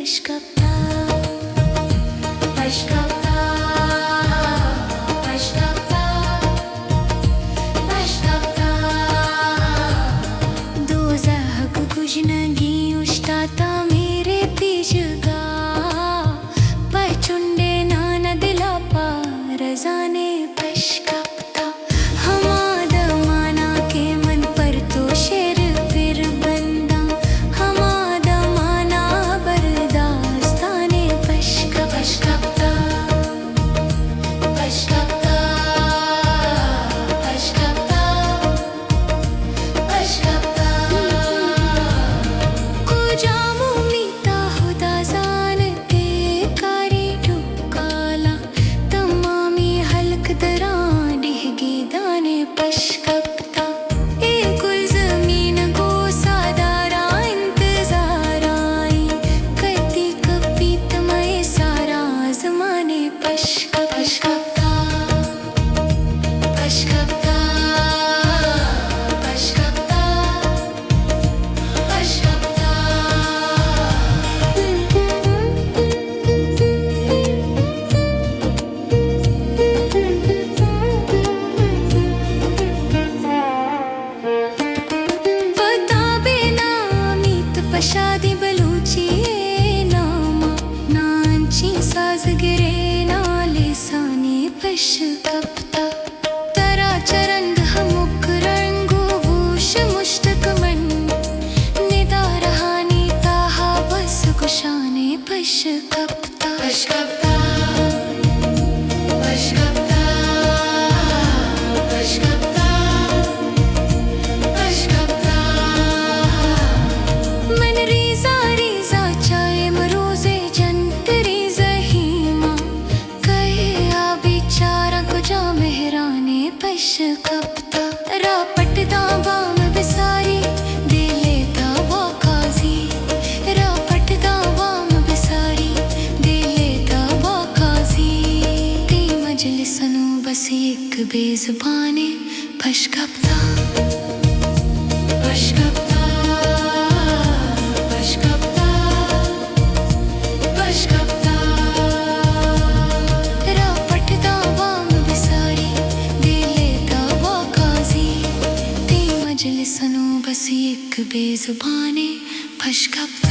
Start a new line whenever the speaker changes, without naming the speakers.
Başkapta, başkapta, başkapta, başkapta. दोज़ख कुजनगी उष्टाता मेरे पीछगा पचुंडे नाना दिला पार जाने पशकप्ता हमाद माना के मन पर तो शेर फिर बंदा हमाद माना बर्दास्ताने पशकप्ता पशकप्ता पशकप्ता पशकप्ता कुजामु मीता हुदा जानते कारी ठुकाला तमामी हल्क दरा डिहगी दाने पशकप्ता ए कुल जमीन को सादारा इंतजार आई कती कपी तमय सारा जमाने पशकप्ता पशकप्ता पशकप्ता शादी बलूची नामा नांची साज गिरे नाले साने पशकप्ता तरा चरंग हमुक रंगो भूष मुश्तक मन निदा रहानी ताहा बस कुशाने पशकप्ता पशकप्ता पशकप्ता पशकप्ता पशकप्ता मन रीजा रीजा चाहे मरोजे जंतरी जहीमा कहे आ बिचारा कुजा मेहराने पशकप्ता रापटदा बाम बिसारी दे लेता बाकाजी रापटदा बाम बिसारी दे लेता बाकाजी ती मजलिसनु बस एक बेजुबाने पशकप्ता पशकप्ता पशकप्ता पशकप्ता रापटदा बाम बिसारी दे लेता बाकाजी ती मजलिसनु बस एक बेजुबाने पशकप्ता।